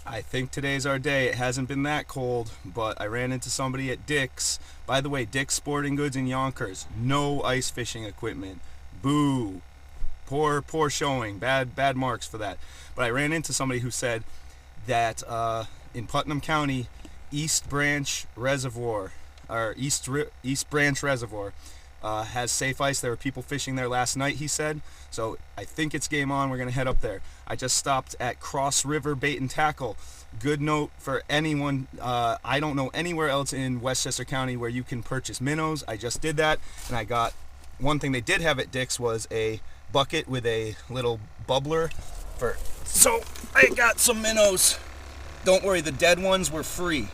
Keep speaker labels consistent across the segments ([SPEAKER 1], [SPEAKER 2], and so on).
[SPEAKER 1] I think today's our day. It hasn't been that cold, but I ran into somebody at Dick's. By the way, Dick's Sporting Goods in Yonkers. No ice fishing equipment. Boo. Poor showing. Bad marks for that. But I ran into somebody who said that in Putnam County, East Branch Reservoir, or East Branch Reservoir, has safe ice. There were people fishing there last night, he said. So I think it's game on. We're going to head up there. I just stopped at Cross River Bait and Tackle. Good note for anyone. I don't know anywhere else in Westchester County where you can purchase minnows. I just did that, and I got one thing they did have at Dick's was a bucket with a little bubbler. So I got some minnows. Don't worry, the dead ones were free.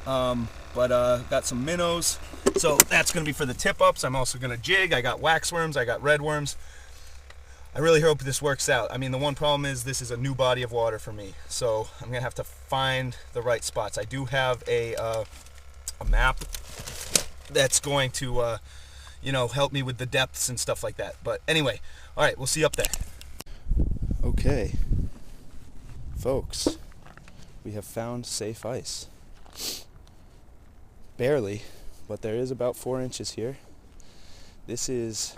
[SPEAKER 1] But got some minnows. So that's going to be for the tip-ups. I'm also going to jig. I got waxworms. I got redworms. I really hope this works out. I mean, the one problem is this is a new body of water for me. So I'm going to have to find the right spots. I do have a map that's going to, help me with the depths and stuff like that. But anyway, all right, we'll see you up there. Okay, folks, we have found safe ice. Barely, but there is about 4 inches here. This is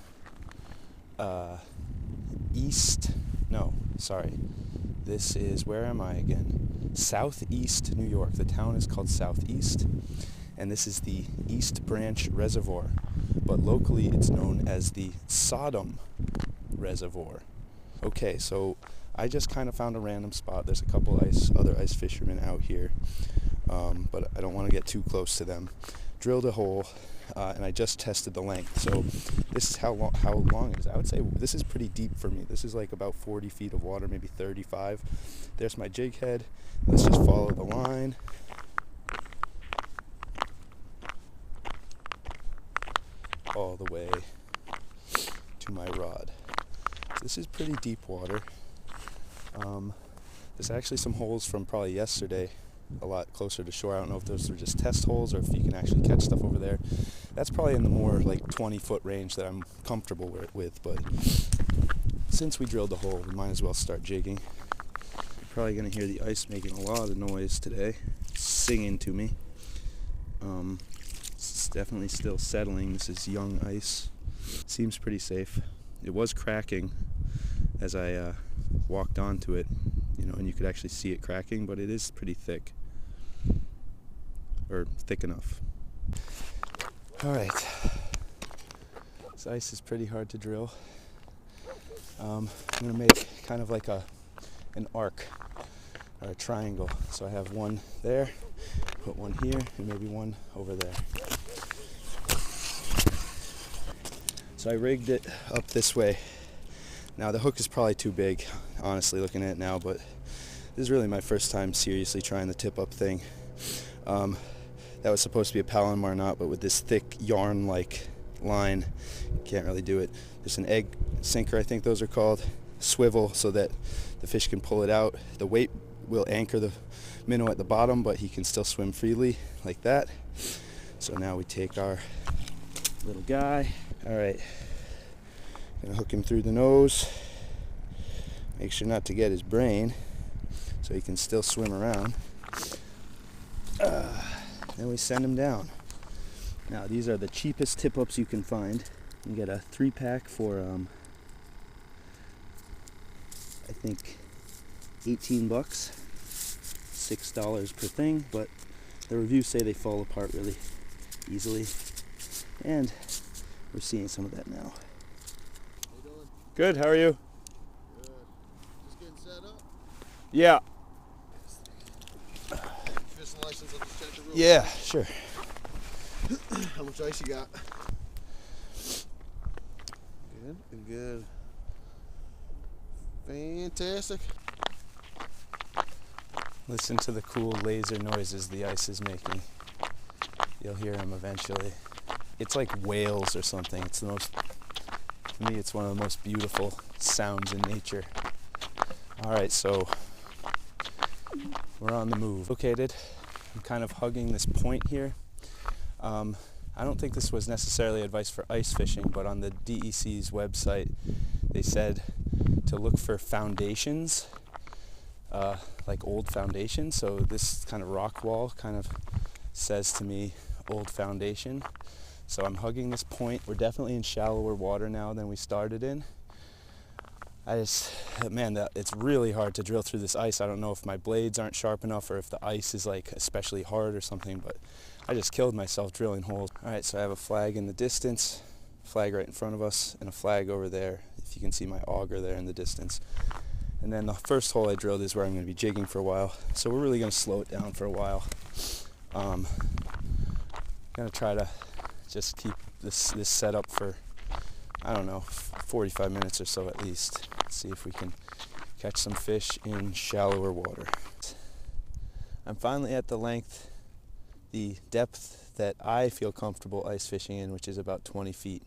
[SPEAKER 1] this is, where am I again? Southeast New York. The town is called Southeast, and this is the East Branch Reservoir, but locally it's known as the Sodom Reservoir. Okay, so I just kind of found a random spot. There's a couple other ice fishermen out here, but I don't want to get too close to them. Drilled a hole, and I just tested the length. So this is how long it is. I would say this is pretty deep for me. This is like about 40 feet of water, maybe 35. There's my jig head. Let's just follow the line. All the way to my rod. This is pretty deep water. There's actually some holes from probably yesterday a lot closer to shore. I don't know if those are just test holes or if you can actually catch stuff over there. That's probably in the more like 20-foot range that I'm comfortable with, but since we drilled the hole, we might as well start jigging. You're probably going to hear the ice making a lot of noise today, singing to me. It's definitely still settling. This is young ice. Seems pretty safe. It was cracking as I walked onto it, and you could actually see it cracking, but it is pretty thick, or thick enough. All right, this ice is pretty hard to drill. I'm gonna make kind of like an arc or a triangle. So I have one there, put one here, and maybe one over there. So I rigged it up this way. Now the hook is probably too big, honestly, looking at it now, but this is really my first time seriously trying the tip-up thing. That was supposed to be a Palomar knot, but with this thick yarn-like line, you can't really do it. There's an egg sinker, I think those are called, swivel so that the fish can pull it out. The weight will anchor the minnow at the bottom, but he can still swim freely like that. So now we take our little guy. All right. Gonna hook him through the nose. Make sure not to get his brain so he can still swim around. Then we send him down. Now these are the cheapest tip-ups you can find. You can get a 3-pack for I think 18 bucks, $6 per thing, but the reviews say they fall apart really easily, and we're seeing some of that now. Good, how are you?
[SPEAKER 2] Good. Just getting set up?
[SPEAKER 1] Yeah.
[SPEAKER 2] Fishing license, I'll just check the rules.
[SPEAKER 1] Yeah, sure.
[SPEAKER 2] How much ice you got? Good, good. Fantastic.
[SPEAKER 1] Listen to the cool laser noises the ice is making. You'll hear them eventually. It's like whales or something. It's the most, to me, it's one of the most beautiful sounds in nature. All right, so we're on the move. Located, I'm kind of hugging this point here. I don't think this was necessarily advice for ice fishing, but on the DEC's website, they said to look for foundations like old foundation. So this kind of rock wall kind of says to me old foundation. So I'm hugging this point. We're definitely in shallower water now than we started in. It's really hard to drill through this ice. I don't know if my blades aren't sharp enough or if the ice is like especially hard or something, but I just killed myself drilling holes. All right, so I have a flag in the distance, flag right in front of us, and a flag over there, if you can see my auger there in the distance. And then the first hole I drilled is where I'm going to be jigging for a while. So we're really going to slow it down for a while. Going to try to just keep this set up for, I don't know, 45 minutes or so at least. See if we can catch some fish in shallower water. I'm finally at the length, the depth that I feel comfortable ice fishing in, which is about 20 feet.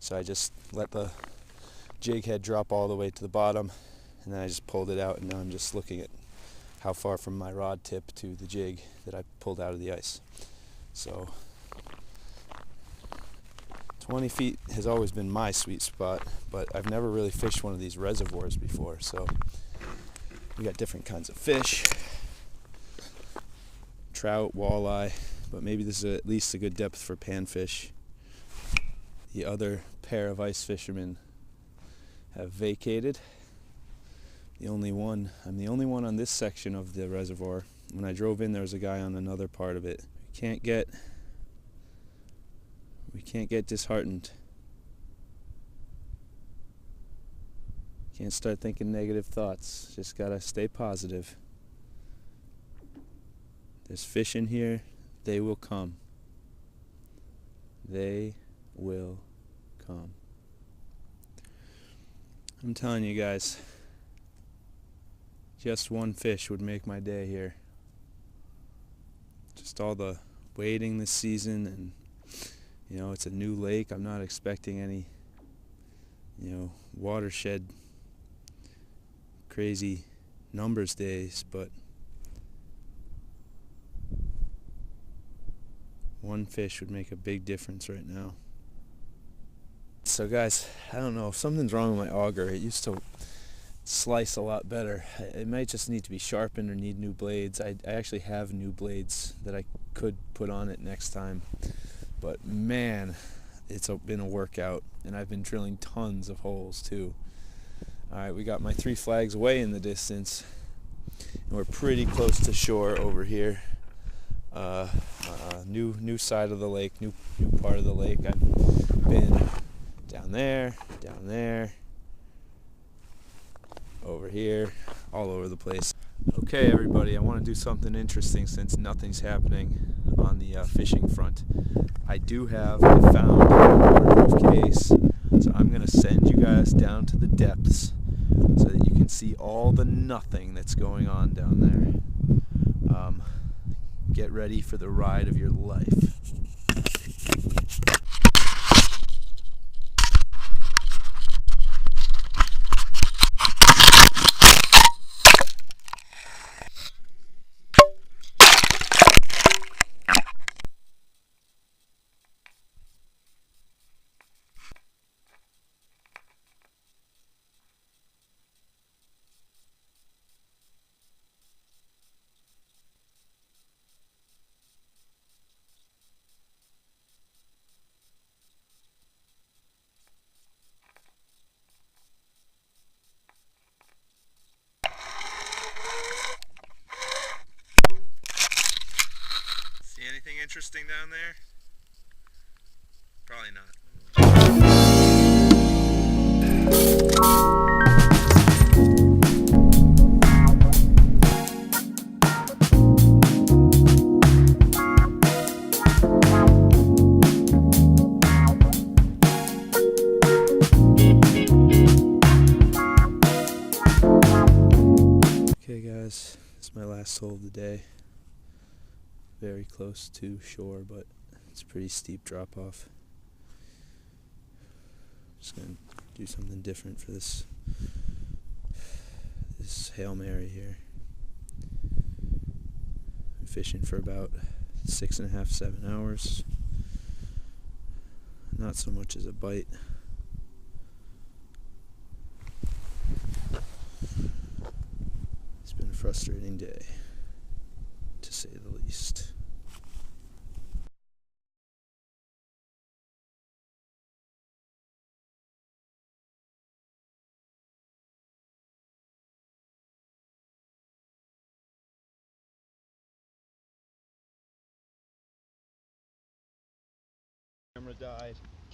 [SPEAKER 1] So I just let the jig head drop all the way to the bottom, and then I just pulled it out, and now I'm just looking at how far from my rod tip to the jig that I pulled out of the ice. So 20 feet has always been my sweet spot, but I've never really fished one of these reservoirs before, so we got different kinds of fish, trout, walleye, but maybe this is at least a good depth for panfish. The other pair of ice fishermen have vacated. I'm the only one on this section of the reservoir. When I drove in, there was a guy on another part of it. We can't get disheartened. Can't start thinking negative thoughts. Just gotta stay positive. There's fish in here. They will come. They will come. I'm telling you guys, just one fish would make my day here. Just all the waiting this season, and it's a new lake. I'm not expecting any, watershed crazy numbers days, but one fish would make a big difference right now. So guys, I don't know, if something's wrong with my auger. It used to slice a lot better. It might just need to be sharpened or need new blades. I actually have new blades that I could put on it next time. But man, it's been a workout, and I've been drilling tons of holes too. Alright, we got my 3 flags way in the distance, and we're pretty close to shore over here. New side of the lake, new part of the lake. I've been down there, over here, all over the place. Okay everybody, I want to do something interesting since nothing's happening on the fishing front. I do have found a waterproof case, so I'm going to send you guys down to the depths so that you can see all the nothing that's going on down there. Get ready for the ride of your life. Anything interesting down there? Probably not. Okay guys, this is my last hole of the day. Very close to shore, but it's a pretty steep drop off. Just gonna do something different for this Hail Mary here. I'm fishing for about 6.5, 7 hours. Not so much as a bite. It's frustrating day, to say the least.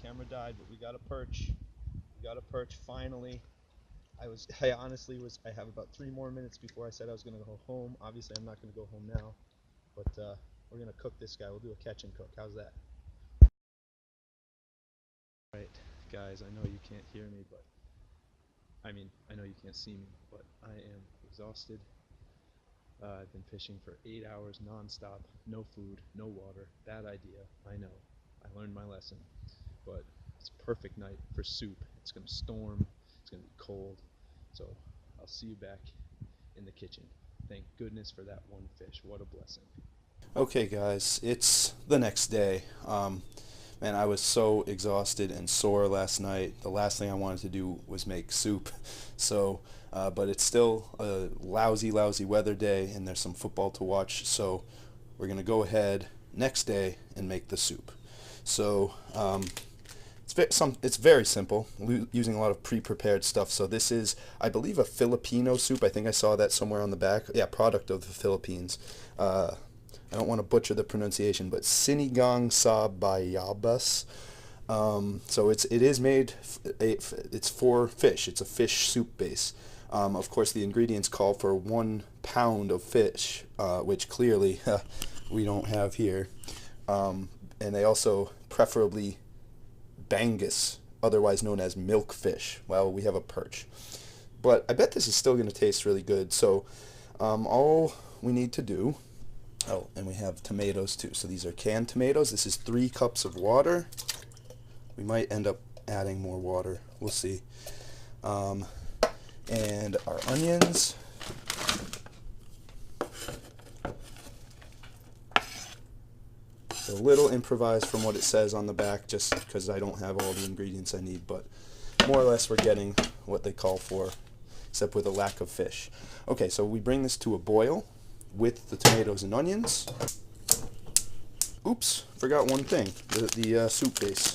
[SPEAKER 1] Camera died, but we got a perch. We got a perch finally. I honestly I have about 3 more minutes before I said I was going to go home. Obviously I'm not going to go home now, but we're going to cook this guy. We'll do a catch and cook. How's that? Right, guys, I know you can't hear me, but I know you can't see me, but I am exhausted. I've been fishing for 8 hours non-stop, no food, no water. Bad idea, I know. I learned my lesson, but it's a perfect night for soup. It's going to storm, it's going to be cold, so I'll see you back in the kitchen. Thank goodness for that one fish. What a blessing. Okay, guys, it's the next day. Man, I was so exhausted and sore last night. The last thing I wanted to do was make soup. So, but it's still a lousy weather day, and there's some football to watch. So, we're gonna go ahead next day and make the soup. So, it's very simple, using a lot of pre-prepared stuff. So this is, I believe, a Filipino soup. I think I saw that somewhere on the back. Yeah, product of the Philippines. I don't want to butcher the pronunciation, but sinigang sa bayabas. So it is made. It's for fish. It's a fish soup base. Of course, the ingredients call for 1 pound of fish, which clearly we don't have here. And they also preferably bangus, otherwise known as milkfish. Well, we have a perch. But I bet this is still going to taste really good. So all we need to do, oh, and we have tomatoes too. So these are canned tomatoes. This is 3 cups of water. We might end up adding more water. We'll see. And our onions. A little improvised from what it says on the back, just because I don't have all the ingredients I need, but more or less we're getting what they call for, except with a lack of fish. Okay, so we bring this to a boil with the tomatoes and onions. Oops, forgot one thing, the soup base.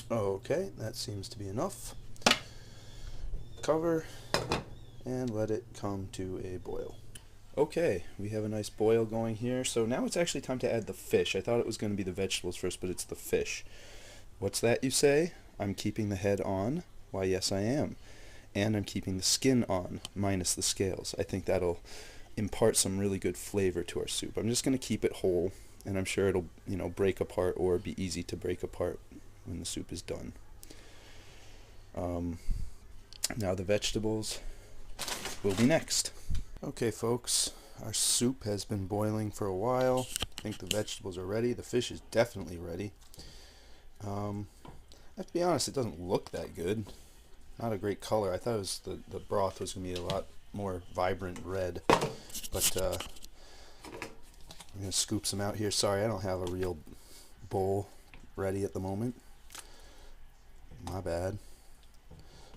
[SPEAKER 1] Okay, that seems to be enough. Cover and let it come to a boil. Okay, we have a nice boil going here. So now it's actually time to add the fish. I thought it was going to be the vegetables first, but it's the fish. What's that, you say? I'm keeping the head on. Why, yes, I am. And I'm keeping the skin on, minus the scales. I think that'll impart some really good flavor to our soup. I'm just going to keep it whole, and I'm sure it'll, break apart or be easy to break apart when the soup is done. Now the vegetables will be next. Okay, folks, our soup has been boiling for a while. I think the vegetables are ready. The fish is definitely ready. I have to be honest, it doesn't look that good. Not a great color. I thought it was the broth was going to be a lot more vibrant red. But I'm going to scoop some out here. Sorry, I don't have a real bowl ready at the moment. My bad.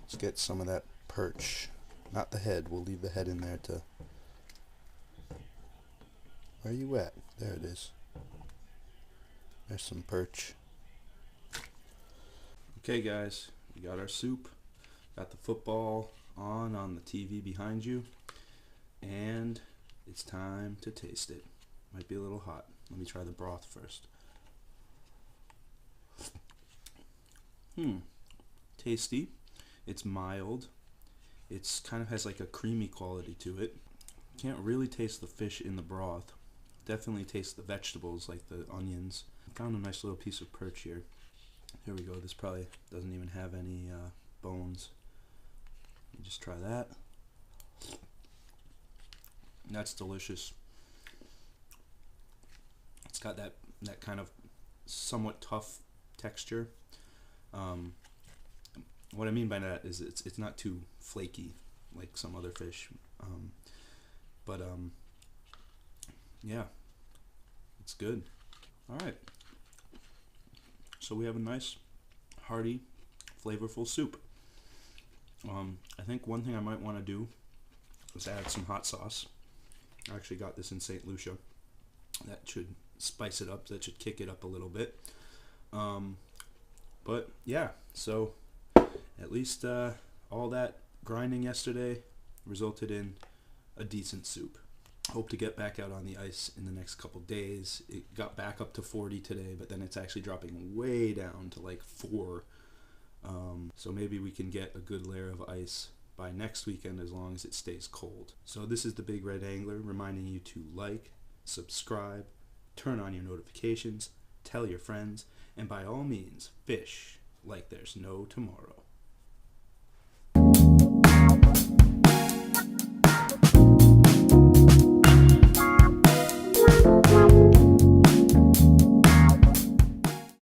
[SPEAKER 1] Let's get some of that perch. Not the head. We'll leave the head in there to... Where are you at? There it is. There's some perch. Okay, guys. We got our soup. Got the football on the TV behind you. And it's time to taste it. Might be a little hot. Let me try the broth first. Tasty. It's mild. It's kind of has like a creamy quality to it. Can't really taste the fish in the broth. Definitely taste the vegetables like the onions. Found a nice little piece of perch here. Here we go. This probably doesn't even have any bones. Let me just try that. That's delicious. It's got that kind of somewhat tough texture. What I mean by that is it's not too flaky like some other fish, yeah, it's good. All right, so we have a nice, hearty, flavorful soup. I think one thing I might want to do is add some hot sauce. I actually got this in St. Lucia. That should spice it up. That should kick it up a little bit. But yeah, so at least all that grinding yesterday resulted in a decent soup. Hope to get back out on the ice in the next couple days. It got back up to 40 today, but then it's actually dropping way down to like 4. So maybe we can get a good layer of ice by next weekend as long as it stays cold. So this is the Big Red Angler reminding you to like, subscribe, turn on your notifications, tell your friends, and by all means, fish like there's no tomorrow.